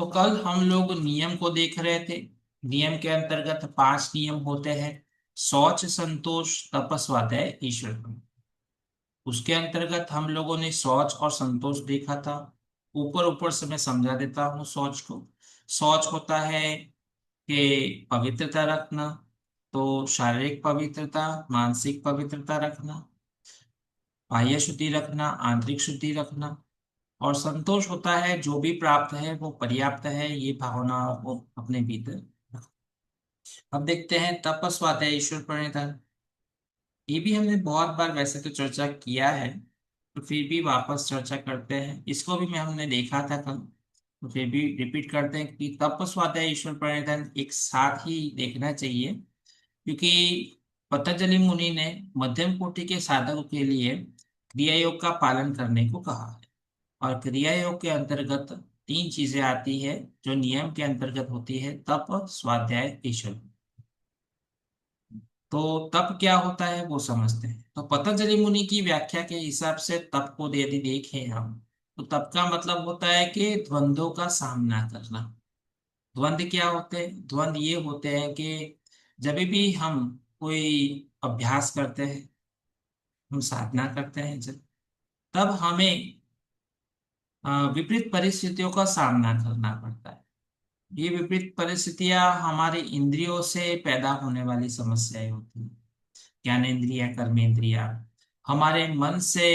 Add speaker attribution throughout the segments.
Speaker 1: तो कल हम लोग नियम को देख रहे थे। नियम के अंतर्गत 5 नियम होते हैं। शौच, संतोष, तप, स्वाध्याय, ईश्वर कर्म। उसके अंतर्गत हम लोगों ने शौच और संतोष देखा था। ऊपर ऊपर से मैं समझा देता हूँ शौच को। शौच होता है कि पवित्रता रखना। तो शारीरिक पवित्रता, मानसिक पवित्रता रखना, बाह्य शुद्धि रखना, आंतरिक शुद्धि रखना। और संतोष होता है जो भी प्राप्त है वो पर्याप्त है, ये भावना को अपने भीतर रखना। अब देखते हैं तप, स्वाध्याय, ईश्वर प्रणिधान। ये भी हमने बहुत बार वैसे तो चर्चा किया है, तो फिर भी वापस चर्चा करते हैं। इसको भी मैं हमने देखा था कल, तो फिर भी रिपीट करते हैं कि तप, स्वाध्याय, ईश्वर प्रणिधान एक साथ ही देखना चाहिए। क्योंकि पतंजलि मुनि ने मध्यम कोटि के साधकों के लिए क्रिया योग का पालन करने को कहा है। और क्रिया योग के अंतर्गत 3 चीजें आती है जो नियम के अंतर्गत होती है: तप, स्वाध्याय, ईश्वर। तो तप क्या होता है वो समझते हैं। तो पतंजलि मुनि की व्याख्या के हिसाब से तप को यदि देखें हम, तो तप का मतलब होता है कि द्वंद्वों का सामना करना। द्वंद्व क्या होते हैं? द्वंद्व ये होते हैं कि जब भी हम कोई अभ्यास करते हैं, हम साधना करते हैं, जब तब हमें विपरीत परिस्थितियों का सामना करना पड़ता है। ये विपरीत परिस्थितियां हमारी इंद्रियों से पैदा होने वाली समस्याएं होती हैं। ज्ञानेंद्रिया, कर्मेंद्रिया, हमारे मन से,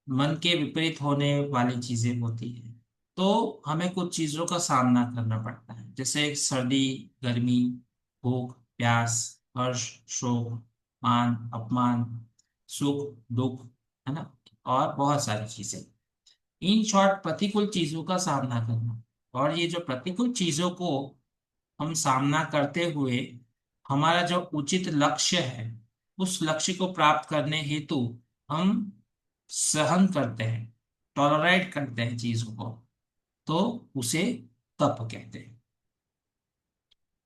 Speaker 1: मन के विपरीत होने वाली चीजें होती है। तो हमें कुछ चीजों का सामना करना पड़ता है, जैसे सर्दी, गर्मी, भूख, प्यास, हर्ष, शोक, मान, अपमान, सुख, दुख, है ना, और बहुत सारी चीजें। इन शॉर्ट प्रतिकूल चीजों का सामना करना। और ये जो प्रतिकूल चीजों को हम सामना करते हुए हमारा जो उचित लक्ष्य है, उस लक्ष्य को प्राप्त करने हेतु हम सहन करते हैं, टॉलरेट करते हैं चीजों को, तो उसे तप कहते हैं।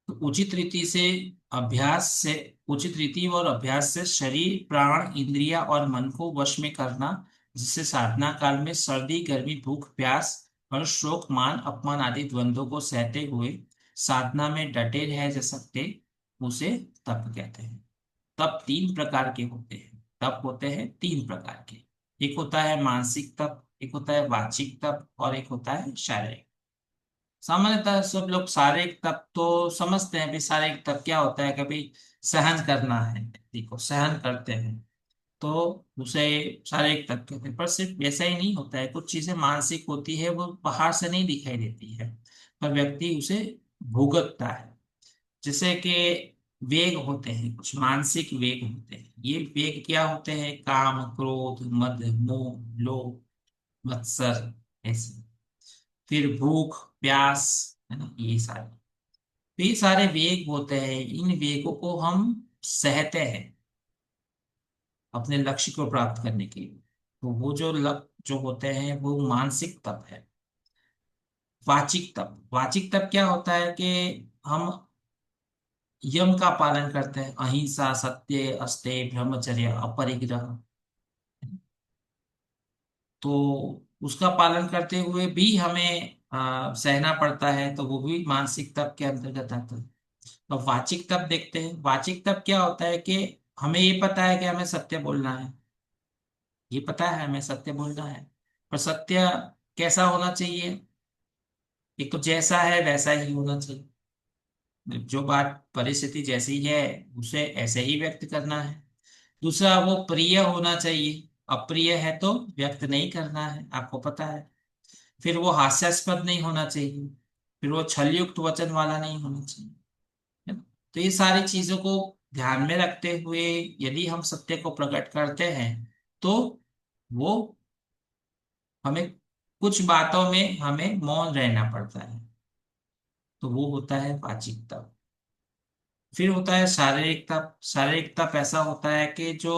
Speaker 1: तो उचित रीति से, अभ्यास से, उचित रीति और अभ्यास से शरीर, प्राण, इंद्रिया और मन को वश में करना, जिससे साधना काल में सर्दी, गर्मी, भूख, प्यास और शोक, मान, अपमान आदि द्वंद्वों को सहते हुए साधना में डटे रह जा सकते, उसे तप कहते हैं। तप 3 प्रकार के होते हैं। तप होते हैं 3 प्रकार के। एक होता है मानसिक तप, एक होता है वाचिक तप, और एक होता है शारीरिक। सामान्यतः सब लोग शारीरिक तप तो समझते हैं। भी शारीरिक तप क्या होता है? कभी सहन करना है, व्यक्ति को सहन करते हैं, तो उसे शारीरिक तप कहते हैं। पर सिर्फ वैसा ही नहीं होता है, कुछ चीजें मानसिक होती है, वो बाहर से नहीं दिखाई देती है, पर व्यक्ति उसे भुगतता है। जैसे कि वेग होते हैं, कुछ मानसिक वेग होते हैं। ये वेग क्या होते हैं? काम, क्रोध, मद, मोह, लोभ, मत्सर, ऐसे। फिर भूख, प्यास, है ना, ये सारे। तो ये सारे वेग होते हैं। इन वेगों को हम सहते हैं अपने लक्ष्य को प्राप्त करने के लिए। तो वो जो जो होते हैं वो मानसिक तप है। वाचिक तप, वाचिक तप क्या होता है कि हम यम का पालन करते हैं: अहिंसा, सत्य, अस्तेय, ब्रह्मचर्य, अपरिग्रह। तो उसका पालन करते हुए भी हमें सहना पड़ता है, तो वो भी मानसिक तप के अंतर्गत आता है। तो वाचिक तप देखते हैं। वाचिक तप क्या होता है कि हमें ये पता है कि हमें सत्य बोलना है, ये पता है हमें सत्य बोलना है, पर सत्य कैसा होना चाहिए? एक तो जैसा है वैसा ही होना चाहिए। जो बात, परिस्थिति जैसी है उसे ऐसे ही व्यक्त करना है। दूसरा, वो प्रिय होना चाहिए। अप्रिय है तो व्यक्त नहीं करना है, आपको पता है। फिर वो हास्यास्पद नहीं होना चाहिए। फिर वो छलयुक्त वचन वाला नहीं होना चाहिए, है ना? तो ये सारी चीजों को ध्यान में रखते हुए यदि हम सत्य को प्रकट करते हैं, तो वो हमें, कुछ बातों में हमें मौन रहना पड़ता है। तो वो होता है वाचिक तप। फिर होता है शारीरिक तप। शारीरिक तप ऐसा होता है कि जो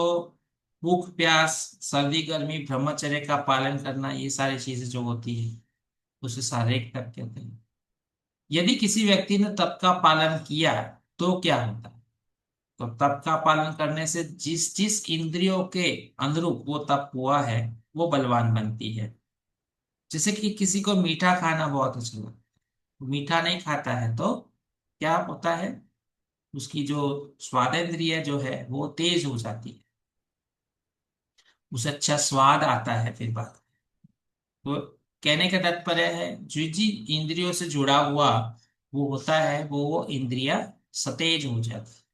Speaker 1: भूख, प्यास, सर्दी, गर्मी, ब्रह्मचर्य का पालन करना, ये सारी चीजें जो होती है उसे शारीरिक तप कहते हैं। यदि किसी व्यक्ति ने तप का पालन किया तो क्या होता है? तो तप का पालन करने से जिस जिस इंद्रियों के अनुरूप वो तप हुआ है वो बलवान बनती है। जैसे कि किसी को मीठा खाना बहुत अच्छा लगता है, मीठा नहीं खाता है तो क्या होता है, उसकी जो स्वादेंद्रिय जो है वो तेज हो जाती है, उसे अच्छा स्वाद आता है फिर बात। तो कहने का तात्पर्य है, जो जी इंद्रियों से जुड़ा हुआ वो होता है, वो इंद्रिया सतेज हो जाती है।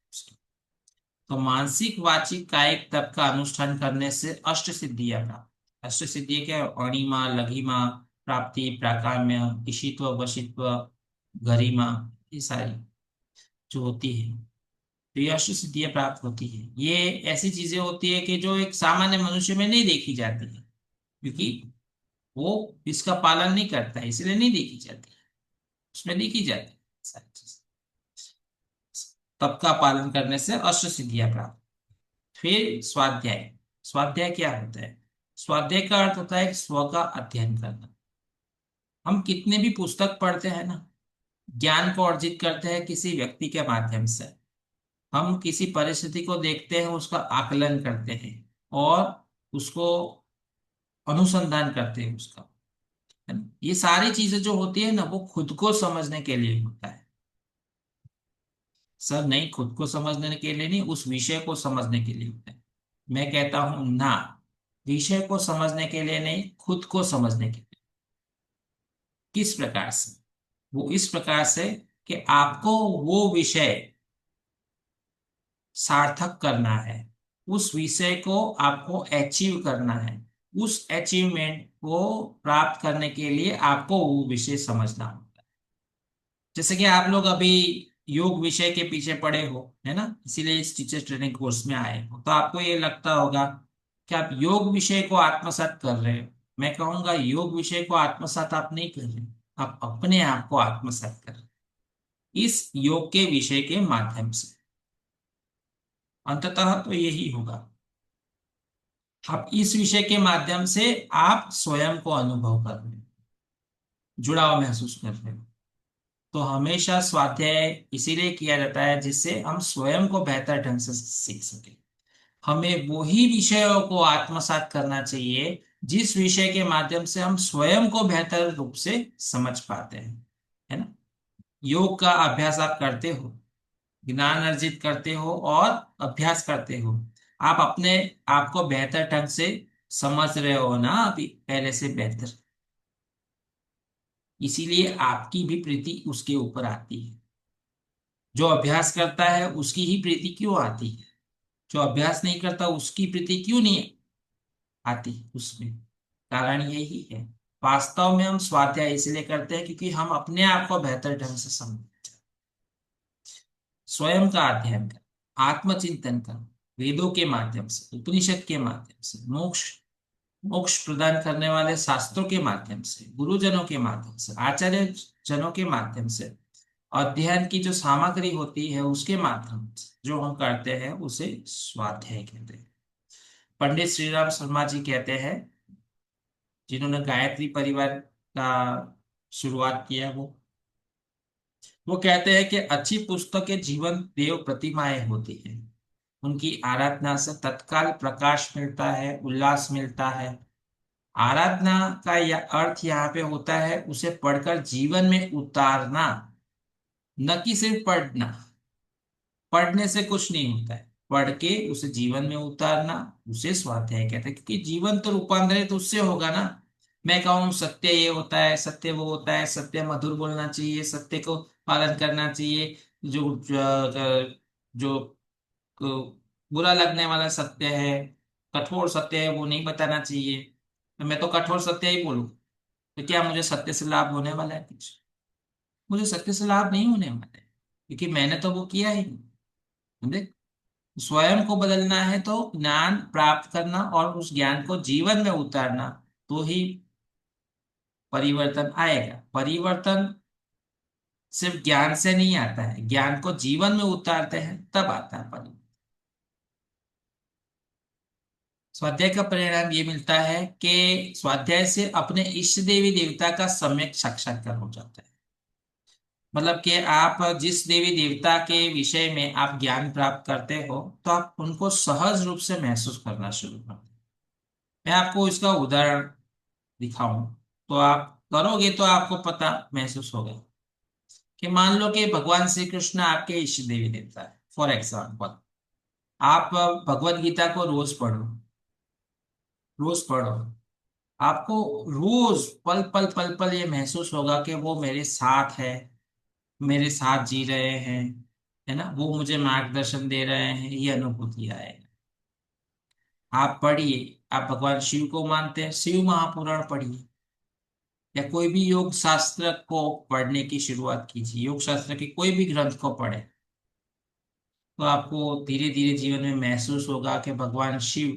Speaker 1: तो मानसिक वाचिक कायिक तप का अनुष्ठान करने से अष्ट सिद्धियां प्राप्त। अष्ट सिद्धि क्या है? अणिमा, लघिमा, प्राप्ति, प्राकाम्य, ईशित्व, वशित्व, गरिमा, ये सारी जो होती है, तो ये अष्ट सिद्धियां प्राप्त होती है। ये ऐसी चीजें होती है कि जो एक सामान्य मनुष्य में नहीं देखी जाती है, क्योंकि वो इसका पालन नहीं करता है, इसलिए नहीं देखी जाती है। उसमें देखी जाती है सारी चीज। तप का पालन करने से अष्ट सिद्धियां प्राप्त। फिर स्वाध्याय। स्वाध्याय क्या होता है? स्वाध्याय का अर्थ होता है स्व का अध्ययन करना। हम कितने भी पुस्तक पढ़ते हैं ना, ज्ञान को अर्जित करते हैं किसी व्यक्ति के माध्यम से। हम किसी परिस्थिति को देखते हैं, उसका आकलन करते हैं और उसको अनुसंधान करते हैं उसका, है ना? ये सारी चीजें जो होती है ना, वो खुद को समझने के लिए होता है। सर नहीं, खुद को समझने के लिए नहीं, उस विषय को समझने के लिए होता है। मैं कहता हूं ना, विषय को समझने के लिए नहीं, खुद को समझने के लिए। किस प्रकार से? वो इस प्रकार से कि आपको वो विषय सार्थक करना है, उस विषय को आपको अचीव करना है। उस अचीवमेंट को प्राप्त करने के लिए आपको वो विषय समझना होगा। जैसे कि आप लोग अभी योग विषय के पीछे पड़े हो, है ना, इसीलिए इस टीचर ट्रेनिंग कोर्स में आए हो, तो आपको ये लगता होगा कि आप योग विषय को आत्मसात कर रहे हो। मैं कहूंगा योग विषय को आत्मसात आप नहीं कर रहे, आप अपने आप को आत्मसात कर रहे हैं इस योग के विषय के माध्यम से। अंततः तो यही होगा, आप इस विषय के माध्यम से आप स्वयं को अनुभव कर रहे हो, जुड़ाव महसूस कर रहे हो। तो हमेशा स्वाध्याय इसीलिए किया जाता है जिससे हम स्वयं को बेहतर ढंग से सीख सके। हमें वही विषयों को आत्मसात करना चाहिए जिस विषय के माध्यम से हम स्वयं को बेहतर रूप से समझ पाते हैं, है ना। योग का अभ्यास आप करते हो, ज्ञान अर्जित करते हो और अभ्यास करते हो, आप अपने आप को बेहतर ढंग से समझ रहे हो ना, अभी पहले से बेहतर। इसीलिए आपकी भी प्रीति उसके ऊपर आती है। जो अभ्यास करता है उसकी ही प्रीति क्यों आती है, जो अभ्यास नहीं करता उसकी प्रीति क्यों नहीं आती उसमें? कारण यही है। वास्तव में हम स्वाध्याय इसलिए करते हैं क्योंकि हम अपने आप को बेहतर ढंग से समझ, स्वयं का अध्ययन कर, आत्मचिंतन कर, वेदों के माध्यम से, उपनिषद के माध्यम से, मोक्ष मोक्ष प्रदान करने वाले शास्त्रों के माध्यम से, गुरुजनों के माध्यम से, आचार्य जनों के माध्यम से, अध्ययन की जो सामग्री होती है उसके माध्यम से जो हम करते हैं उसे स्वाध्याय कहते हैं। पंडित श्री राम शर्मा जी कहते हैं, जिन्होंने गायत्री परिवार का शुरुआत किया, वो कहते हैं कि अच्छी पुस्तकें जीवन देव प्रतिमाएं होती हैं। उनकी आराधना से तत्काल प्रकाश मिलता है, उल्लास मिलता है। आराधना का यह अर्थ यहाँ पे होता है उसे पढ़कर जीवन में उतारना, न कि सिर्फ पढ़ना। पढ़ने से कुछ नहीं होता है, पढ़ के उसे जीवन में उतारना, उसे स्वाध्याय कहते हैं। क्योंकि जीवन तो रूपांतरित उससे होगा ना। मैं कहूँ सत्य ये होता है, सत्य वो होता है, सत्य मधुर बोलना चाहिए, सत्य को पालन करना चाहिए, जो बुरा लगने वाला सत्य है, कठोर सत्य है, वो नहीं बताना चाहिए। तो मैं तो कठोर सत्य ही बोलूं, तो क्या मुझे सत्य से लाभ होने वाला है कुछ? मुझे सत्य से लाभ नहीं होने वाला है, क्योंकि मैंने तो वो किया ही नहीं। समझे? स्वयं को बदलना है तो ज्ञान प्राप्त करना और उस ज्ञान को जीवन में उतारना, तो ही परिवर्तन आएगा। परिवर्तन सिर्फ ज्ञान से नहीं आता है, ज्ञान को जीवन में उतारते हैं तब आता है परिवर्तन। स्वाध्याय का परिणाम ये मिलता है कि स्वाध्याय से अपने इष्ट देवी देवता का सम्यक साक्षात्कार हो जाता है। मतलब कि आप जिस देवी देवता के विषय में आप ज्ञान प्राप्त करते हो, तो आप उनको सहज रूप से महसूस करना शुरू करते हैं। मैं आपको इसका उदाहरण दिखाऊं तो आप करोगे तो आपको पता महसूस होगा। कि मान लो कि भगवान श्री कृष्ण आपके इष्ट देवी देवता है, फॉर एग्जाम्पल। आप भगवत गीता को रोज पढ़ो, रोज पढ़ो। आपको रोज पल पल पल पल ये महसूस होगा कि वो मेरे साथ है, मेरे साथ जी रहे हैं, है ना, वो मुझे मार्गदर्शन दे रहे हैं, ये अनुभूति आए। आप पढ़िए, आप भगवान शिव को मानते हैं, शिव महापुराण पढ़िए, या कोई भी योग शास्त्र को पढ़ने की शुरुआत कीजिए, योग शास्त्र के कोई भी ग्रंथ को पढ़े, तो आपको धीरे धीरे जीवन में महसूस होगा कि भगवान शिव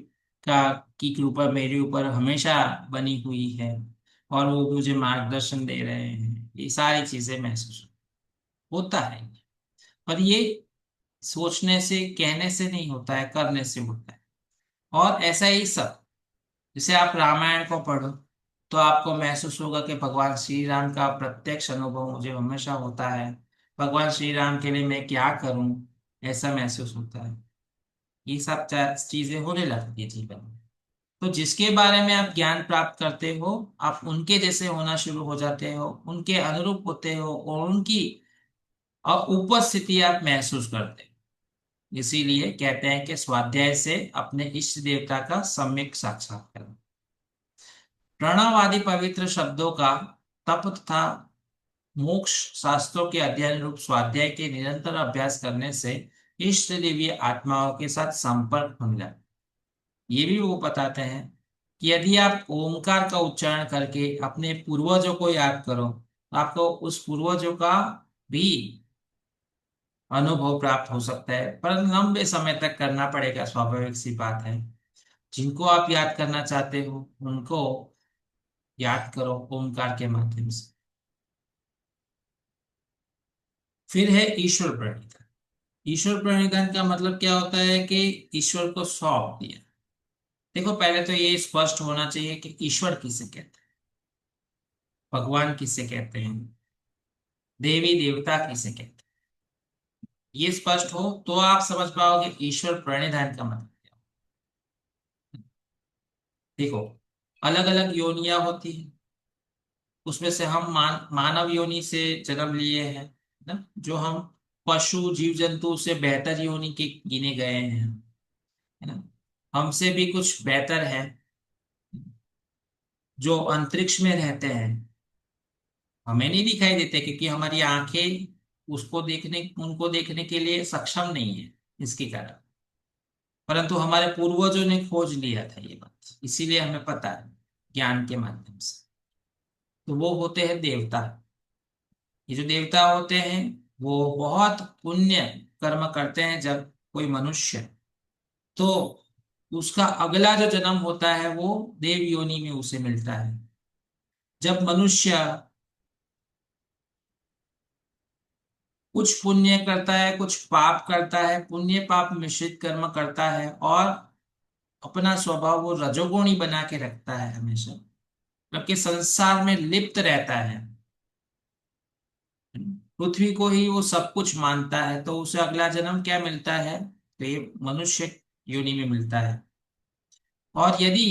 Speaker 1: का की कृपा मेरे ऊपर हमेशा बनी हुई है, और वो मुझे मार्गदर्शन दे रहे हैं, ये सारी चीजें महसूस होता है। पर ये सोचने से कहने से नहीं होता है, करने से होता है। और ऐसा ही सब, जैसे आप रामायण को पढ़ो, तो आपको महसूस होगा कि भगवान श्री राम का प्रत्यक्ष अनुभव मुझे हमेशा होता है, भगवान श्री राम के लिए मैं क्या करूं, ऐसा महसूस होता है। ये सब चीजें होने लगती है जीवन में। तो जिसके बारे में आप ज्ञान प्राप्त करते हो, आप उनके जैसे होना शुरू हो जाते हो, उनके अनुरूप होते हो, और उनकी उपस्थिति आप महसूस करते हो। इसीलिए कहते हैं कि स्वाध्याय से अपने इष्ट देवता का सम्यक साक्षात्कार। प्रणव आदि पवित्र शब्दों का तप तथा मोक्ष शास्त्रों के अध्ययन रूप स्वाध्याय के निरंतर अभ्यास करने से इष्ट देवीय आत्माओं के साथ संपर्क होने लगता है। ये भी वो बताते हैं कि यदि आप ओमकार का उच्चारण करके अपने पूर्वजों को याद करो, तो आपको उस पूर्वजों का भी अनुभव प्राप्त हो सकता है, पर लंबे समय तक करना पड़ेगा, स्वाभाविक सी बात है। जिनको आप याद करना चाहते हो उनको याद करो ओमकार के माध्यम से। फिर है ईश्वर प्रणिधान। ईश्वर प्रणिधान का मतलब क्या होता है कि ईश्वर को सौंप दिया। देखो, पहले तो ये स्पष्ट होना चाहिए कि ईश्वर किसे कहते हैं, भगवान किसे कहते हैं, देवी देवता किसे कहते हैं। ये स्पष्ट हो तो आप समझ पाओगे ईश्वर प्रणिधान का मतलब क्या है। देखो, अलग अलग योनियां होती हैं, उसमें से हम मानव योनि से जन्म लिए हैं ना, जो हम पशु जीव जंतु से बेहतर योनि के गिने गए हैं, है ना। हमसे भी कुछ बेहतर है, जो अंतरिक्ष में रहते हैं, हमें नहीं दिखाई देते क्योंकि हमारी आंखें उसको देखने उनको देखने के लिए सक्षम नहीं है, इसके कारण। परंतु हमारे पूर्वजों ने खोज लिया था ये बात, इसीलिए हमें पता है ज्ञान के माध्यम से। तो वो होते हैं देवता। ये जो देवता होते हैं वो बहुत पुण्य कर्म करते हैं। जब कोई मनुष्य, तो उसका अगला जो जन्म होता है वो देव योनि में उसे मिलता है। जब मनुष्य कुछ पुण्य करता है, कुछ पाप करता है, पुण्य पाप मिश्रित कर्म करता है, और अपना स्वभाव वो रजोगुणी बना के रखता है हमेशा, जबकि संसार में लिप्त रहता है, पृथ्वी को ही वो सब कुछ मानता है, तो उसे अगला जन्म क्या मिलता है, तो ये मनुष्य योनि में मिलता है। और यदि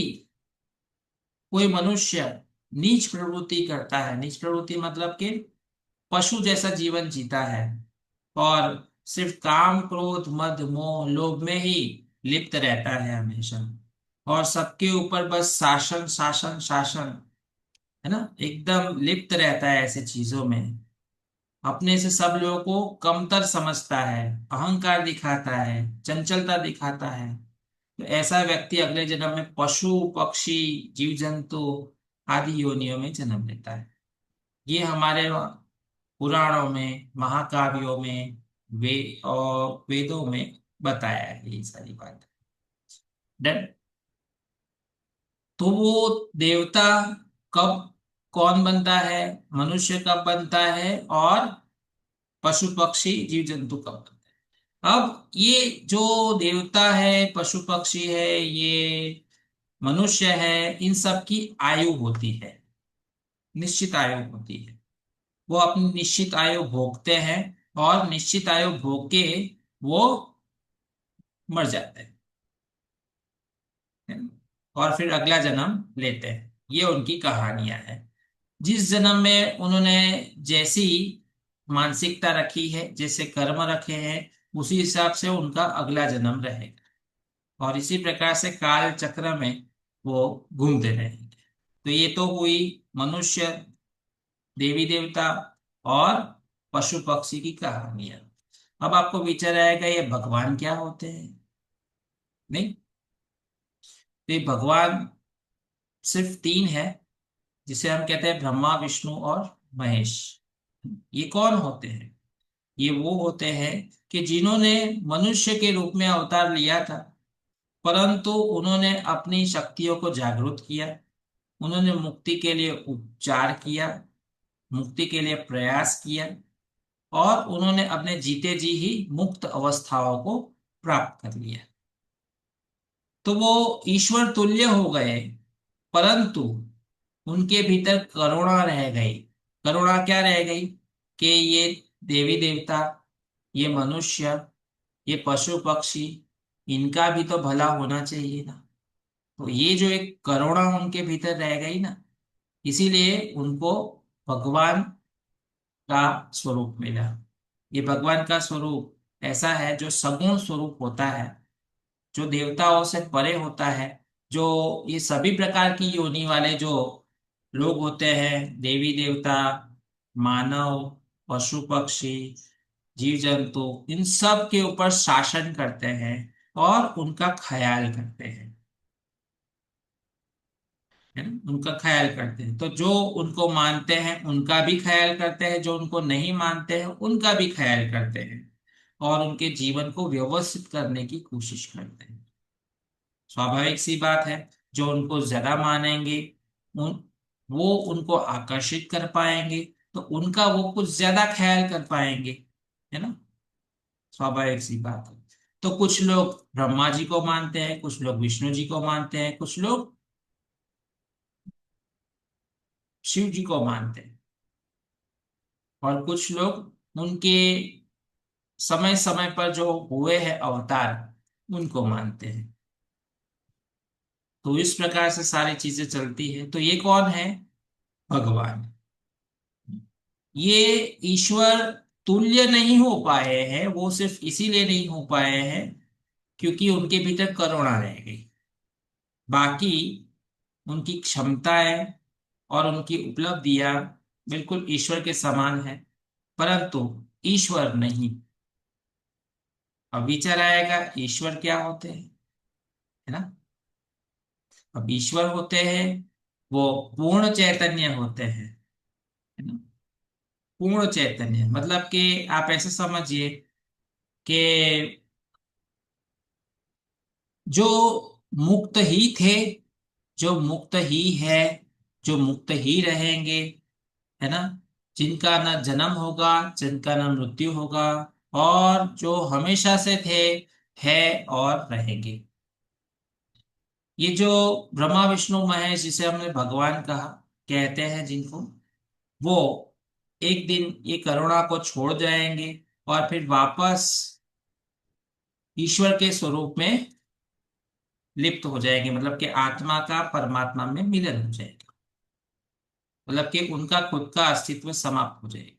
Speaker 1: कोई मनुष्य नीच प्रवृत्ति करता है, नीच प्रवृत्ति मतलब कि पशु जैसा जीवन जीता है, और सिर्फ काम क्रोध मद मोह लोभ में ही लिप्त रहता है हमेशा, और सबके ऊपर बस शासन शासन शासन, है ना, एकदम लिप्त रहता है ऐसे चीजों में, अपने से सब लोगों को कमतर समझता है, अहंकार दिखाता है, चंचलता दिखाता है, तो ऐसा व्यक्ति अगले जन्म में पशु पक्षी जीव जंतु आदि योनियों में जन्म लेता है। ये हमारे पुराणों में, महाकाव्यों में, और वेदों में बताया है ये सारी बात। डन। तो वो देवता कब कौन बनता है, मनुष्य कब बनता है, और पशु पक्षी जीव जंतु कब बनता है। अब ये जो देवता है, पशु पक्षी है, ये मनुष्य है, इन सब की आयु होती है, निश्चित आयु होती है। वो अपनी निश्चित आयु भोगते हैं, और निश्चित आयु भोग के वो मर जाते हैं, है ना? और फिर अगला जन्म लेते हैं। ये उनकी कहानियां हैं। जिस जन्म में उन्होंने जैसी मानसिकता रखी है, जैसे कर्म रखे हैं, उसी हिसाब से उनका अगला जन्म रहेगा। और इसी प्रकार से काल चक्र में वो घूमते रहेंगे। तो ये तो हुई मनुष्य, देवी देवता और पशु पक्षी की कहानियां। अब आपको विचार आएगा ये भगवान क्या होते हैं? नहीं, तो ये भगवान सिर्फ तीन है, जिसे हम कहते हैं ब्रह्मा विष्णु और महेश। ये कौन होते हैं? ये वो होते हैं कि जिन्होंने मनुष्य के रूप में अवतार लिया था, परंतु उन्होंने अपनी शक्तियों को जागृत किया। उन्होंने मुक्ति के लिए उपचार किया, मुक्ति के लिए प्रयास किया, और उन्होंने अपने जीते जी ही मुक्त अवस्थाओं को प्राप्त कर लिया। तो वो ईश्वर तुल्य हो गए, परंतु उनके भीतर करुणा रह गई। करुणा क्या रह गई? कि ये देवी देवता, ये मनुष्य, ये पशु पक्षी, इनका भी तो भला होना चाहिए ना। तो ये जो एक करुणा उनके भीतर रह गई ना, इसीलिए उनको भगवान का स्वरूप मिला। ये भगवान का स्वरूप ऐसा है जो सगुण स्वरूप होता है, जो देवताओं से परे होता है। जो ये सभी प्रकार की योनि वाले जो लोग होते हैं, देवी देवता, मानव, पशु पक्षी, जीव जंतु, इन सब के ऊपर शासन करते हैं और उनका ख्याल करते हैं, है ना, उनका ख्याल करते हैं। तो जो उनको मानते हैं उनका भी ख्याल करते हैं, जो उनको नहीं मानते हैं उनका भी ख्याल करते हैं, और उनके जीवन को व्यवस्थित करने की कोशिश करते हैं। स्वाभाविक सी बात है, जो उनको ज्यादा मानेंगे उन वो उनको आकर्षित कर पाएंगे, तो उनका वो कुछ ज्यादा ख्याल कर पाएंगे, है ना। स्वाभाविक सी बात है। तो कुछ लोग ब्रह्मा जी को मानते हैं, कुछ लोग विष्णु जी को मानते हैं, कुछ लोग शिव जी को मानते हैं, और कुछ लोग उनके समय समय पर जो हुए हैं अवतार उनको मानते हैं। तो इस प्रकार से सारी चीजें चलती है। तो ये कौन है? भगवान। ये ईश्वर तुल्य नहीं हो पाए हैं, वो सिर्फ इसीलिए नहीं हो पाए हैं क्योंकि उनके भीतर करुणा रह गई। बाकी उनकी क्षमताएं और उनकी उपलब्धियां बिल्कुल ईश्वर के समान है, परंतु ईश्वर नहीं। अब विचार आएगा ईश्वर क्या होते हैं, है ना। अब ईश्वर होते हैं वो पूर्ण चैतन्य होते हैं, है ना। पूर्ण चैतन्य मतलब कि आप ऐसे समझिए कि जो मुक्त ही थे, जो मुक्त ही है, जो मुक्त ही रहेंगे, है ना, जिनका ना जन्म होगा, जिनका ना मृत्यु होगा, और जो हमेशा से थे, है और रहेंगे। ये जो ब्रह्मा विष्णु महेश, जिसे हमने भगवान कहा, कहते हैं जिनको, वो एक दिन ये करुणा को छोड़ जाएंगे और फिर वापस ईश्वर के स्वरूप में लिप्त हो जाएंगे, मतलब कि आत्मा का परमात्मा में मिलन हो जाएगा, मतलब कि उनका खुद का अस्तित्व समाप्त हो जाएगा।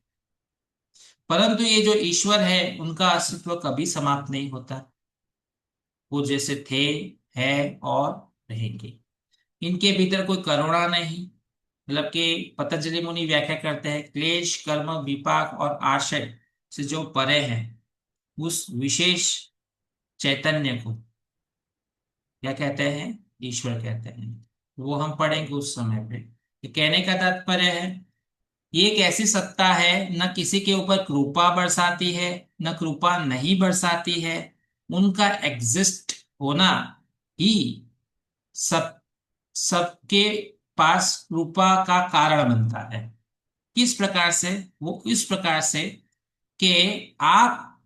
Speaker 1: परंतु ये जो ईश्वर है उनका अस्तित्व कभी समाप्त नहीं होता। वो जैसे थे, है और रहेंगे। इनके भीतर कोई करुणा नहीं, मतलब कि पतंजलि मुनि व्याख्या करते हैं, क्लेश कर्म विपाक और आशय से जो परे हैं, उस विशेष चैतन्य को क्या कहते हैं? ईश्वर कहते हैं। वो हम पढ़ेंगे उस समय पे। ये कहने का तात्पर्य है, ये एक ऐसी सत्ता है, न किसी के ऊपर कृपा बरसाती है, न कृपा नहीं बरसाती है। उनका एग्जिस्ट होना ही सब सबके पास कृपा का कारण बनता है। किस प्रकार से? वो इस प्रकार से कि आप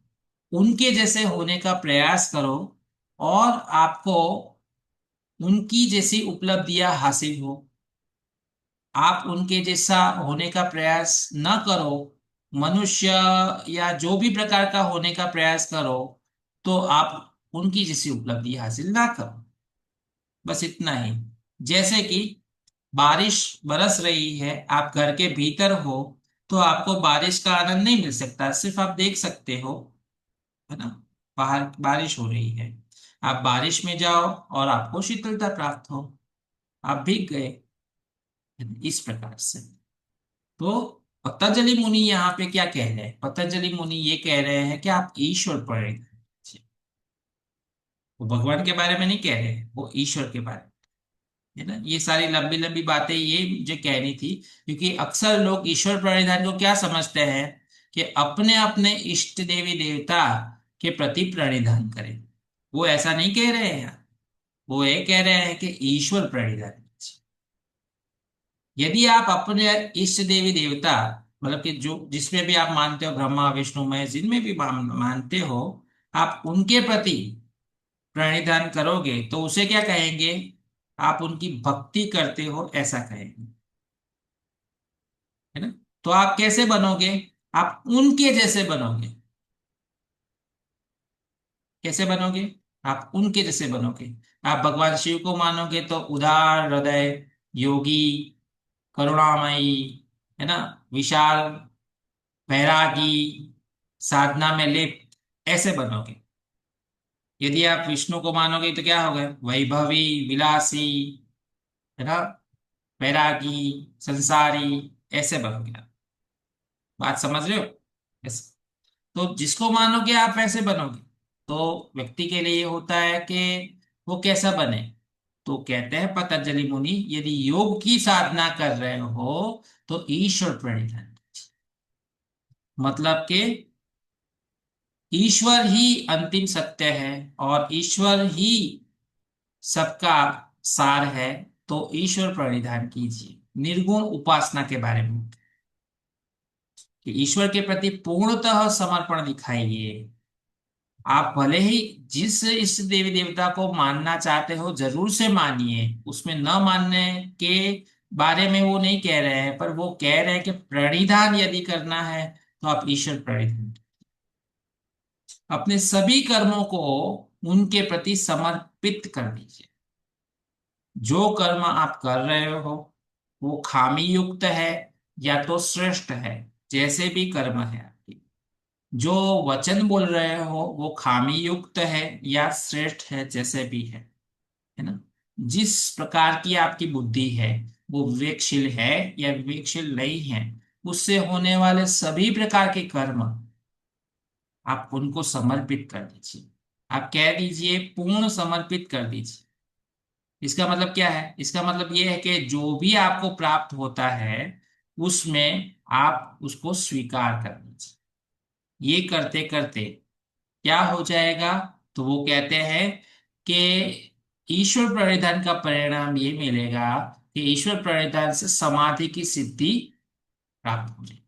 Speaker 1: उनके जैसे होने का प्रयास करो, और आपको उनकी जैसी उपलब्धियां हासिल हो। आप उनके जैसा होने का प्रयास न करो, मनुष्य या जो भी प्रकार का होने का प्रयास करो, तो आप उनकी जैसी उपलब्धि हासिल ना करो। बस इतना ही। जैसे कि बारिश बरस रही है, आप घर के भीतर हो, तो आपको बारिश का आनंद नहीं मिल सकता, सिर्फ आप देख सकते हो, है ना। बाहर बारिश हो रही है, आप बारिश में जाओ और आपको शीतलता प्राप्त हो, आप भीग गए, इस प्रकार से। तो पतंजलि मुनि यहाँ पे क्या कह रहे हैं? पतंजलि मुनि ये कह रहे हैं कि आप ईश्वर पर हैं। वो भगवान के बारे में नहीं कह रहे हैं, वो ईश्वर के बारे में, है ना। ये सारी लंबी लंबी बातें ये मुझे कहनी थी, क्योंकि अक्सर लोग ईश्वर प्रणिधान को क्या समझते हैं कि अपने अपने इष्ट देवी देवता के प्रति प्रणिधान करें। वो ऐसा नहीं कह रहे हैं यहाँ। वो ये कह रहे हैं कि ईश्वर प्रणिधान। यदि आप अपने इष्ट देवी देवता, मतलब कि जो जिसमें भी आप मानते हो, ब्रह्मा विष्णु महेश जिनमें भी मानते हो, आप उनके प्रति प्रणिधान करोगे तो उसे क्या कहेंगे? आप उनकी भक्ति करते हो ऐसा कहेंगे, है ना। तो आप कैसे बनोगे? आप उनके जैसे बनोगे। कैसे बनोगे? आप उनके जैसे बनोगे। आप भगवान शिव को मानोगे तो उदार हृदय, योगी, करुणामयी, है ना, विशाल, वैरागी, साधना में लिप्त, ऐसे बनोगे। यदि आप विष्णु को मानोगे तो क्या होगा? वैभवी, विलासी, है ना, वैरागी, संसारी, ऐसे बनोगे आप। बात समझ रहे हो? ऐसे। तो जिसको मानोगे आप वैसे बनोगे। तो व्यक्ति के लिए होता है कि वो कैसा बने। तो कहते हैं पतंजलि मुनि, यदि योग की साधना कर रहे हो तो ईश्वर प्रणिधान, मतलब कि ईश्वर ही अंतिम सत्य है और ईश्वर ही सबका सार है। तो ईश्वर प्रणिधान कीजिए, निर्गुण उपासना के बारे में, कि ईश्वर के प्रति पूर्णतः समर्पण दिखाइए। आप भले ही जिस इष्ट देवी देवता को मानना चाहते हो जरूर से मानिए, उसमें न मानने के बारे में वो नहीं कह रहे हैं, पर वो कह रहे हैं कि प्रणिधान यदि करना है तो आप ईश्वर प्रणिधान, अपने सभी कर्मों को उनके प्रति समर्पित कर दीजिए। जो कर्म आप कर रहे हो वो खामी युक्त है या तो श्रेष्ठ है, जैसे भी कर्म है आपकी। जो वचन बोल रहे हो वो खामी युक्त है या श्रेष्ठ है, जैसे भी है ना। जिस प्रकार की आपकी बुद्धि है, वो विवेकशील है या विवेकशील नहीं है, उससे होने वाले सभी प्रकार के कर्म आप उनको समर्पित कर दीजिए। आप कह दीजिए पूर्ण समर्पित कर दीजिए। इसका मतलब क्या है? इसका मतलब ये है कि जो भी आपको प्राप्त होता है उसमें आप उसको स्वीकार कर लीजिए। ये करते करते क्या हो जाएगा? तो वो कहते हैं कि ईश्वर प्रणिधान का परिणाम ये मिलेगा कि ईश्वर प्रणिधान से समाधि की सिद्धि प्राप्त हो जाएगी।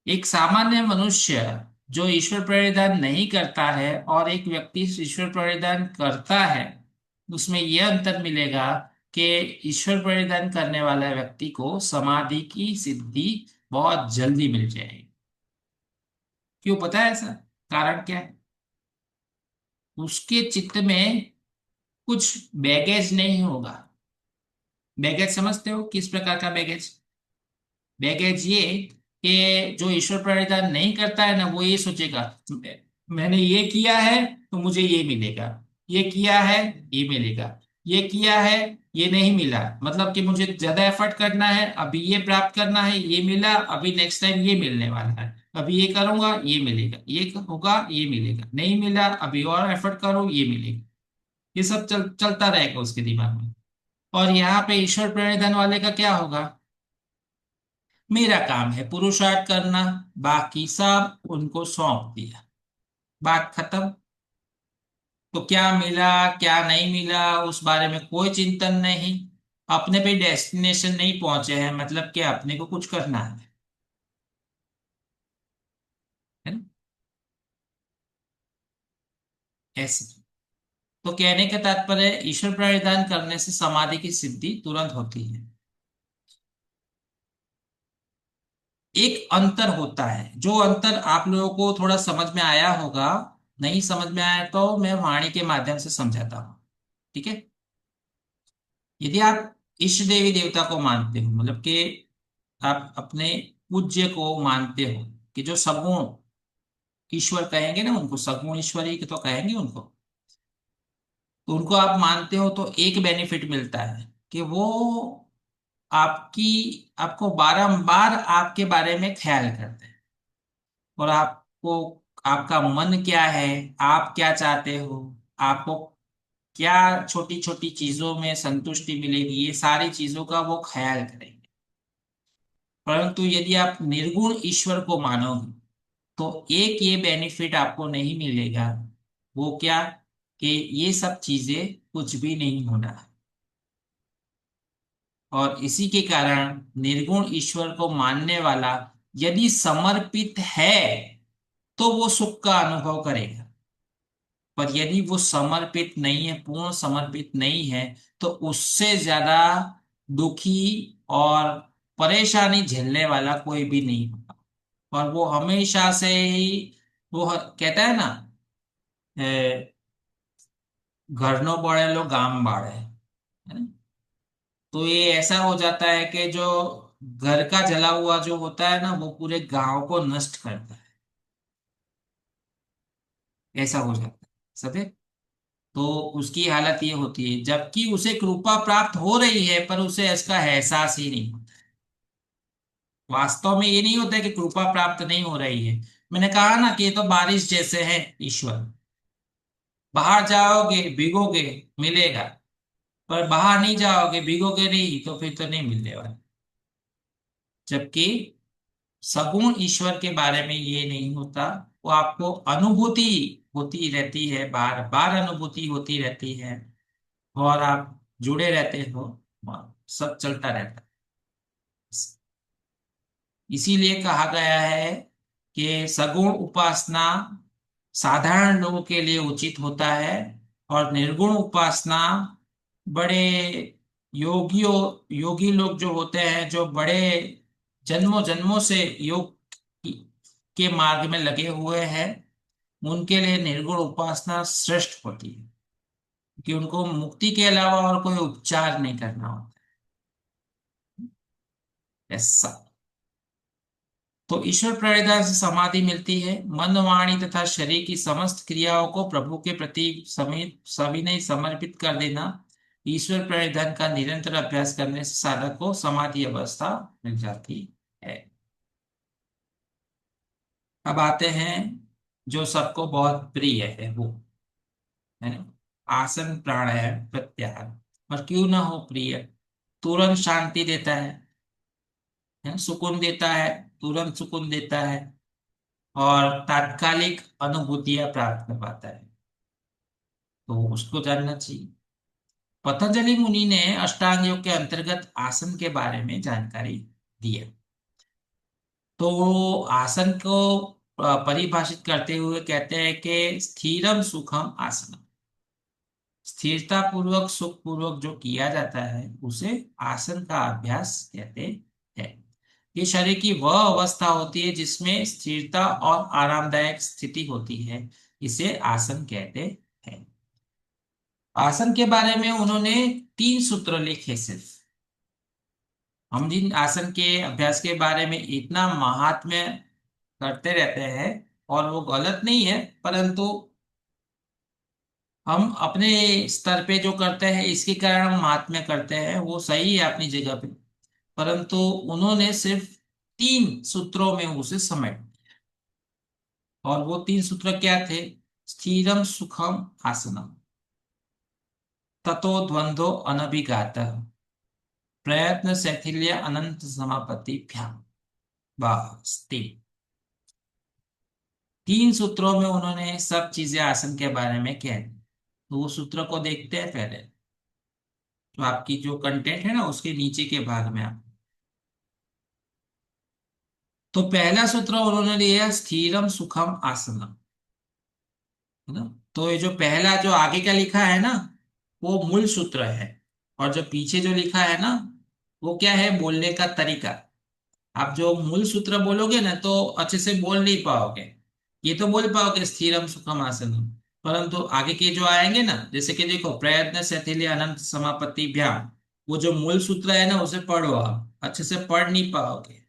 Speaker 1: एक सामान्य मनुष्य जो ईश्वर प्रणिधान नहीं करता है और एक व्यक्ति ईश्वर प्रणिधान करता है, उसमें यह अंतर मिलेगा कि ईश्वर प्रणिधान करने वाला व्यक्ति को समाधि की सिद्धि बहुत जल्दी मिल जाएगी। क्यों पता है ऐसा? कारण क्या है? उसके चित्त में कुछ बैगेज नहीं होगा। बैगेज समझते हो? किस प्रकार का बैगेज? बैगेज ये कि जो ईश्वर प्रणिधान नहीं करता है ना, वो ये सोचेगा मैंने ये किया है तो मुझे ये मिलेगा, ये किया है ये मिलेगा, ये किया है ये नहीं मिला, मतलब कि मुझे ज्यादा एफर्ट करना है, अभी ये प्राप्त करना है, ये मिला, अभी नेक्स्ट टाइम ये मिलने वाला है, अभी ये करूंगा ये मिलेगा, ये होगा ये मिलेगा, नहीं मिला अभी और एफर्ट करो ये मिलेगा। ये सब चलता रहेगा उसके दिमाग में। और यहाँ पे ईश्वर प्रणिधान वाले का क्या होगा? मेरा काम है पुरुषार्थ करना, बाकी सब उनको सौंप दिया, बात खत्म। तो क्या मिला क्या नहीं मिला उस बारे में कोई चिंतन नहीं। अपने पे डेस्टिनेशन नहीं पहुंचे हैं, मतलब कि अपने को कुछ करना है ना, ऐसे। तो कहने का तात्पर्य है, ईश्वर प्रणिधान करने से समाधि की सिद्धि तुरंत होती है। एक अंतर होता है, जो अंतर आप लोगों को थोड़ा समझ में आया होगा, नहीं समझ में आया तो मैं वाणी के माध्यम से समझाता हूँ, ठीक है। यदि आप इष्ट देवी देवता को मानते हो, मतलब कि आप अपने पूज्य को मानते हो, कि जो सगुण ईश्वर कहेंगे ना उनको, सगुण ईश्वर ही तो कहेंगे उनको, तो उनको आप मानते हो, तो एक बेनिफिट मिलता है कि वो आपकी आपको बारंबार आपके बारे में ख्याल करते हैं, और आपको, आपका मन क्या है, आप क्या चाहते हो, आपको क्या छोटी छोटी चीजों में संतुष्टि मिलेगी, ये सारी चीजों का वो ख्याल करेंगे। परंतु यदि आप निर्गुण ईश्वर को मानोगे, तो एक ये बेनिफिट आपको नहीं मिलेगा। वो क्या? कि ये सब चीजें कुछ भी नहीं होना है। और इसी के कारण निर्गुण ईश्वर को मानने वाला यदि समर्पित है, तो वो सुख का अनुभव करेगा। पर यदि वो समर्पित नहीं है, पूर्ण समर्पित नहीं है, तो उससे ज्यादा दुखी और परेशानी झेलने वाला कोई भी नहीं होता। और वो हमेशा से ही, कहता है ना, घर नो बड़ेलो गाम बाड़े, है ना? तो ये ऐसा हो जाता है कि जो घर का जला हुआ जो होता है ना, वो पूरे गांव को नष्ट करता है। ऐसा हो जाता है समझे? तो उसकी हालत ये होती है, जबकि उसे कृपा प्राप्त हो रही है, पर उसे इसका एहसास ही नहीं होता। वास्तव में ये नहीं होता है कि कृपा प्राप्त नहीं हो रही है। मैंने कहा ना कि ये तो बारिश जैसे है ईश्वर। बाहर जाओगे भीगोगे, मिलेगा। पर बाहर नहीं जाओगे भीगोगे नहीं, तो फिर तो नहीं मिलने वाला। जबकि सगुण ईश्वर के बारे में ये नहीं होता। वो आपको अनुभूति होती रहती है, बार बार अनुभूति होती रहती है, और आप जुड़े रहते हो, सब चलता रहता है। इसीलिए कहा गया है कि सगुण उपासना साधारण लोगों के लिए उचित होता है, और निर्गुण उपासना बड़े योगियों योगी लोग जो होते हैं, जो बड़े जन्मों जन्मों से योग के मार्ग में लगे हुए हैं, उनके लिए निर्गुण उपासना श्रेष्ठ होती है, कि उनको मुक्ति के अलावा और कोई उपचार नहीं करना होता। ऐसा। तो ईश्वर प्रणिधान से समाधि मिलती है। मन वाणी तथा शरीर की समस्त क्रियाओं को प्रभु के प्रति समित सविनय समर्पित कर देना। ईश्वर प्रणिधान का निरंतर अभ्यास करने से साधक को समाधि अवस्था मिल जाती है। अब आते हैं जो सबको बहुत प्रिय है, वो है ना, आसन प्राणायाम प्रत्याहार। और क्यों ना हो प्रिय, तुरंत शांति देता है, सुकून देता है, तुरंत सुकून देता है, और तात्कालिक अनुभूतियां प्राप्त करवाता है। तो उसको जानना चाहिए। पतंजलि मुनि ने अष्टांग योग के अंतर्गत आसन के बारे में जानकारी दी है। तो वो आसन को परिभाषित करते हुए कहते हैं कि स्थिरम सुखम आसन। स्थिरता पूर्वक सुख पूर्वक जो किया जाता है, उसे आसन का अभ्यास कहते हैं। ये शरीर की वह अवस्था होती है जिसमें स्थिरता और आरामदायक स्थिति होती है, इसे आसन कहते हैं। आसन के बारे में उन्होंने 3 सूत्र लिखे सिर्फ। हम जिन आसन के अभ्यास के बारे में इतना महात्म्य करते रहते हैं, और वो गलत नहीं है, परंतु हम अपने स्तर पे जो करते हैं, इसके कारण हम महात्म्य करते हैं, वो सही है अपनी जगह पे। परंतु उन्होंने सिर्फ 3 सूत्रों में उसे समेट, और वो 3 सूत्र क्या थे? स्थिरम सुखम आसनम, ततो द्वंद्व अनभिघात, प्रयत्न शैथिल्य अनंत समापत्तिभ्याम वास्ति। 3 सूत्रों में उन्होंने सब चीजें आसन के बारे में कह दी। तो वो सूत्र को देखते हैं पहले, तो आपकी जो कंटेंट है ना, उसके नीचे के भाग में आप। तो पहला सूत्र उन्होंने लिया स्थिरम सुखम आसनम, है ना। तो ये जो पहला जो आगे का लिखा है ना, वो मूल सूत्र है। और जो पीछे जो लिखा है ना, वो क्या है? बोलने का तरीका। आप जो मूल सूत्र बोलोगे ना, तो अच्छे से बोल नहीं पाओगे। ये तो बोल पाओगे स्थिरम सुखम आसनम, परंतु आगे के जो आएंगे ना, जैसे कि देखो, प्रयत्न शैथिल्य अनंत समापत्ति भ्याम, वो जो मूल सूत्र है ना उसे पढ़ो, आप अच्छे से पढ़ नहीं पाओगे,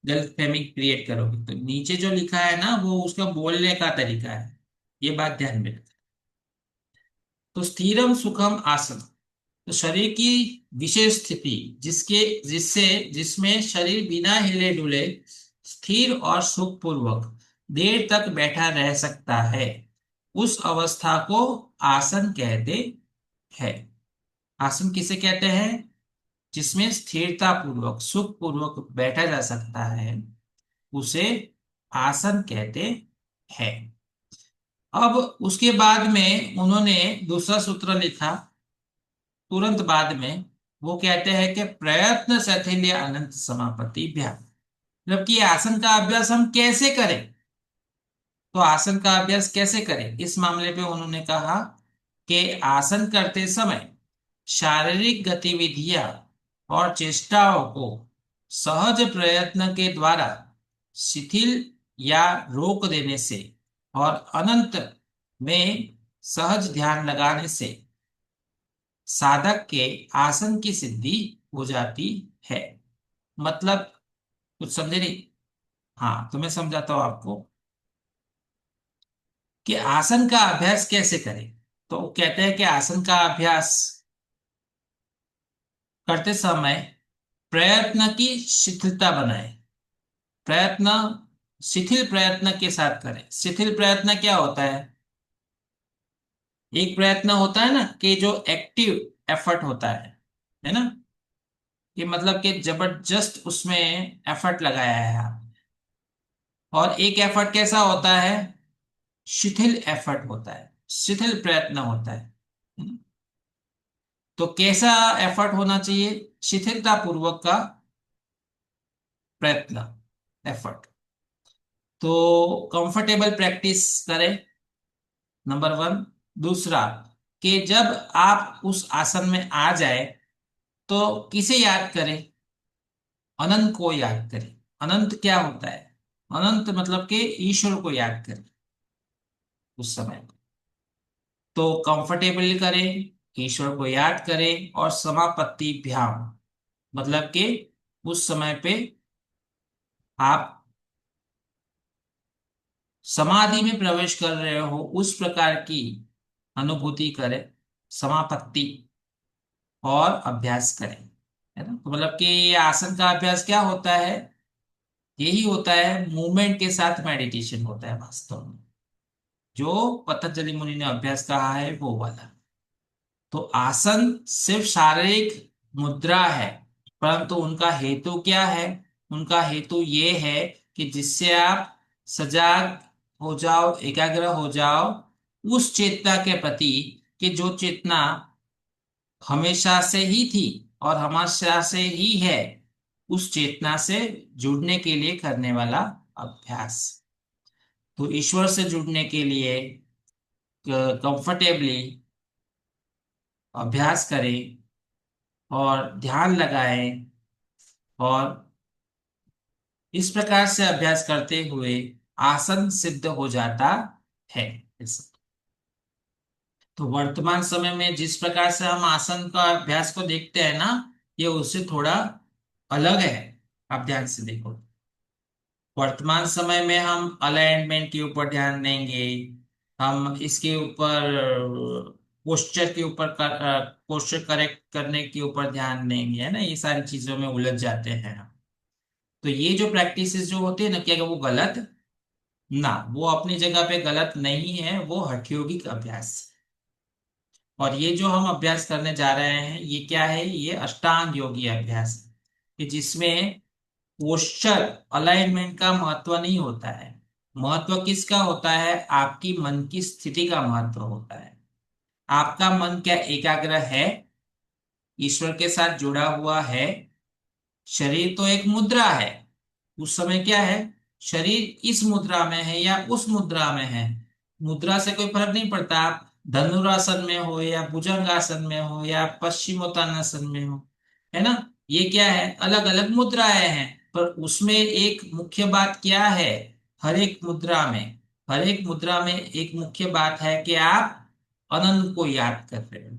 Speaker 1: गलत फहमी क्रिएट करोगे। तो नीचे जो लिखा है ना वो उसका बोलने का तरीका है, ये बात ध्यान में रखना। तो स्थिरम सुखम आसन, तो शरीर की विशेष स्थिति, जिसके जिससे जिसमें शरीर बिना हिले डुले स्थिर और सुखपूर्वक देर तक बैठा रह सकता है, उस अवस्था को आसन कहते हैं। आसन किसे कहते हैं? जिसमें स्थिरता पूर्वक सुख पूर्वक बैठा जा सकता है, उसे आसन कहते हैं। अब उसके बाद में उन्होंने दूसरा सूत्र लिखा तुरंत बाद में। वो कहते हैं कि प्रयत्न शैथिल्य अनंत समापत्ति अभ्यास, मतलब कि आसन का अभ्यास हम कैसे करें। तो आसन का अभ्यास कैसे करें, इस मामले पे उन्होंने कहा कि आसन करते समय शारीरिक गतिविधियां और चेष्टाओं को सहज प्रयत्न के द्वारा शिथिल या रोक देने से और अनंत में सहज ध्यान लगाने से साधक के आसन की सिद्धि हो जाती है। मतलब कुछ समझे नहीं? हाँ, तो मैं समझाता हूं आपको कि आसन का अभ्यास कैसे करें। तो कहते हैं कि आसन का अभ्यास करते समय प्रयत्न की शिथिलता बनाए। प्रयत्न शिथिल प्रयत्न के साथ करें। शिथिल प्रयत्न क्या होता है? एक प्रयत्न होता है ना कि जो एक्टिव एफर्ट होता है ना, कि मतलब कि जबरदस्त उसमें एफर्ट लगाया है आप। और एक एफर्ट कैसा होता है? शिथिल एफर्ट होता है, शिथिल प्रयत्न होता है ना? तो कैसा एफर्ट होना चाहिए? शिथिलता पूर्वक का प्रयत्न, एफर्ट। तो कंफर्टेबल प्रैक्टिस करें, नंबर वन। दूसरा, कि जब आप उस आसन में आ जाए तो किसे याद करें? अनंत को याद करें। अनंत क्या होता है? अनंत मतलब कि ईश्वर को याद करें उस समय। तो कंफर्टेबल करें, ईश्वर को याद करें, और समापत्ति भ्याम, मतलब कि उस समय पे आप समाधि में प्रवेश कर रहे हो उस प्रकार की अनुभूति करें, समापत्ति, और अभ्यास करें, है ना। तो मतलब कि ये आसन का अभ्यास क्या होता है? यही होता है, मूवमेंट के साथ मेडिटेशन होता है वास्तव में, जो पतंजलि मुनि ने अभ्यास कहा है वो वाला। तो आसन सिर्फ शारीरिक मुद्रा है, परंतु उनका हेतु क्या है? उनका हेतु ये है कि जिससे आप सजाग हो जाओ, एकाग्र हो जाओ उस चेतना के प्रति, कि जो चेतना हमेशा से ही थी और हमेशा से ही है, उस चेतना से जुड़ने के लिए करने वाला अभ्यास। तो ईश्वर से जुड़ने के लिए कंफर्टेबली अभ्यास करें और ध्यान लगाएं, और इस प्रकार से अभ्यास करते हुए आसन सिद्ध हो जाता है। तो वर्तमान समय में जिस प्रकार से हम आसन का अभ्यास को देखते हैं ना, ये उससे थोड़ा अलग है। आप ध्यान से देखो, वर्तमान समय में हम अलाइनमेंट के ऊपर ध्यान देंगे, हम इसके ऊपर पोस्चर के ऊपर, पोस्चर करेक्ट करने के ऊपर ध्यान देंगे, है ना। ये सारी चीजों में उलझ जाते हैं हम। तो ये जो प्रैक्टिसेस जो होती है ना, क्या वो गलत? ना, वो अपनी जगह पे गलत नहीं है, वो हठयोगिक अभ्यास। और ये जो हम अभ्यास करने जा रहे हैं ये क्या है? ये अष्टांग योगी अभ्यास है, कि जिसमें पोस्चर अलाइनमेंट का महत्व नहीं होता है। महत्व किसका होता है? आपकी मन की स्थिति का महत्व होता है। आपका मन क्या एकाग्र है? ईश्वर के साथ जुड़ा हुआ है? शरीर तो एक मुद्रा है, उस समय क्या है? शरीर इस मुद्रा में है या उस मुद्रा में है, मुद्रा से कोई फर्क नहीं पड़ता। आप धनुरासन में हो या भुजंगासन में हो या पश्चिमोत्तानासन में हो, है ना। ये क्या है? अलग अलग मुद्राएं हैं, पर उसमें एक मुख्य बात क्या है? हर एक मुद्रा में, हर एक मुद्रा में एक मुख्य बात है कि आप अनंत को याद कर रहे हो।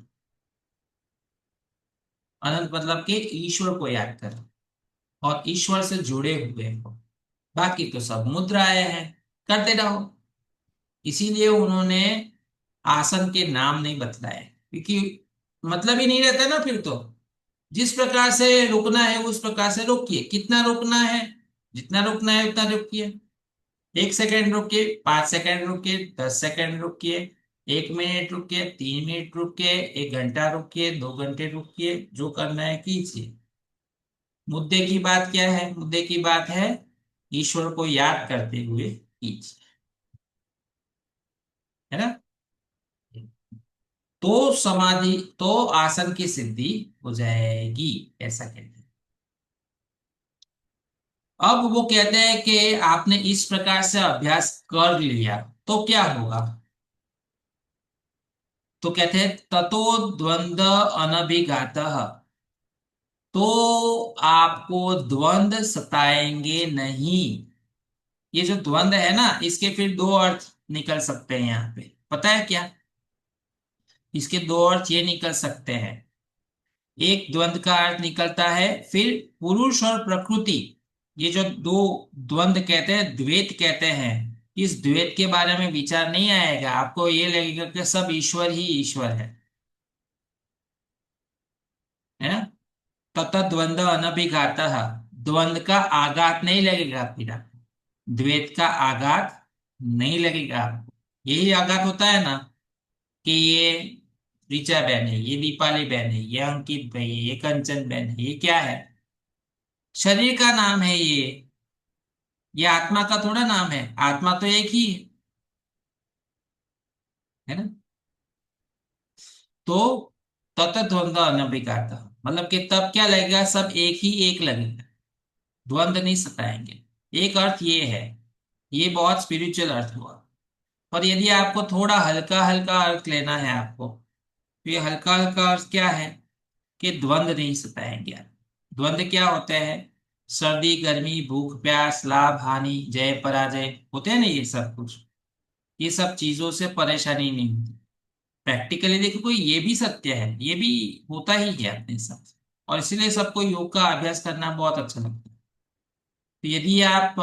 Speaker 1: अनंत मतलब कि ईश्वर को याद कर और ईश्वर से जुड़े हुए हो। बाकी तो सब मुद्राएं हैं, करते रहो। इसीलिए उन्होंने आसन के नाम नहीं बतलाए, क्योंकि मतलब ही नहीं रहता ना फिर तो। जिस प्रकार से रुकना है उस प्रकार से रोकिए, कितना रुकना है, जितना रुकना है उतना रुकिए। 1 सेकेंड रुकिए, 5 सेकेंड रुकिए, 10 सेकेंड रुकिए, 1 मिनट रुकिए, 3 मिनट रुकिए, 1 घंटा रुकिए, 2 घंटे रुकिए, जो करना है कीजिए। मुद्दे की बात क्या है? मुद्दे की बात है ईश्वर को याद करते हुए कीजिए, है ना। तो समाधि, तो आसन की सिद्धि हो जाएगी, ऐसा कहते हैं। अब वो कहते हैं कि आपने इस प्रकार से अभ्यास कर लिया तो क्या होगा? तो कहते हैं ततो द्वंद्व अनभिघातः, तो आपको द्वंद्व सताएंगे नहीं। ये जो द्वंद्व है ना, इसके फिर दो अर्थ निकल सकते हैं यहाँ पे, पता है क्या? इसके दो अर्थ ये निकल सकते हैं। एक द्वंद्व का अर्थ निकलता है फिर पुरुष और प्रकृति, ये जो दो द्वंद्व कहते हैं, द्वैत कहते हैं, इस द्वैत के बारे में विचार नहीं आएगा, आपको ये लगेगा कि सब ईश्वर ही ईश्वर है ना। तथा द्वंद्व अनभिघातः, द्वंद्व का आघात नहीं लगेगा फिर आपको, द्वैत का आघात नहीं लगेगा आपको। यही आघात होता है ना, कि ये ऋचा बहन है, ये दीपाली बहन है, ये अंकित भाई है, ये कंचन बहन है, ये क्या है? शरीर का नाम है ये आत्मा का थोड़ा नाम है, आत्मा तो एक ही है ना। तो तत द्वंद्व अनभिघात, मतलब कि तब क्या लगेगा, सब एक ही एक लगेगा, द्वंद्व नहीं सताएंगे। एक अर्थ ये है, ये बहुत स्पिरिचुअल अर्थ हुआ। पर यदि आपको थोड़ा हल्का हल्का अर्थ लेना है आपको, तो ये हल्का हल्का अर्थ क्या है, कि द्वंद्व नहीं सताएंगे आप। द्वंद्व क्या होते हैं? सर्दी गर्मी, भूख प्यास, लाभ हानि, जय पराजय, होते हैं ना ये सब कुछ। ये सब चीजों से परेशानी नहीं होती। प्रैक्टिकली देखो, कोई ये भी सत्य है, ये भी होता ही है अपने साथ। और इसीलिए सबको योग का अभ्यास करना बहुत अच्छा लगता है। तो यदि आप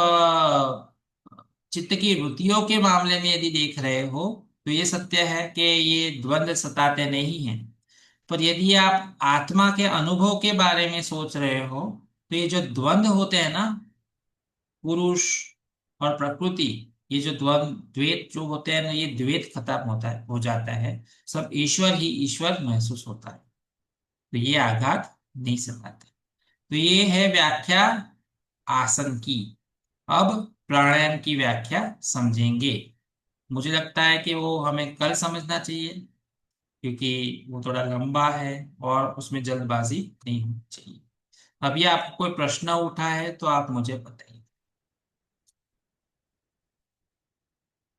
Speaker 1: चित्त की वृत्तियों के मामले में यदि देख रहे हो, तो ये सत्य है कि ये द्वंद्व सताते नहीं हैं। पर यदि आप आत्मा के अनुभव के बारे में सोच रहे हो, तो ये जो द्वंद्व होते हैं ना, पुरुष और प्रकृति, ये जो द्वंद्व द्वैत जो होते हैं ना, ये द्वैत खत्म होता है, हो जाता है, सब ईश्वर ही ईश्वर महसूस होता है। तो ये आघात नहीं सताते। तो ये है व्याख्या आसन की। अब प्राणायाम की व्याख्या समझेंगे। मुझे लगता है कि वो हमें कल समझना चाहिए, क्योंकि वो थोड़ा लंबा है और उसमें जल्दबाजी नहीं होनी चाहिए। अभी आपको कोई प्रश्न उठा है तो आप मुझे बताइए।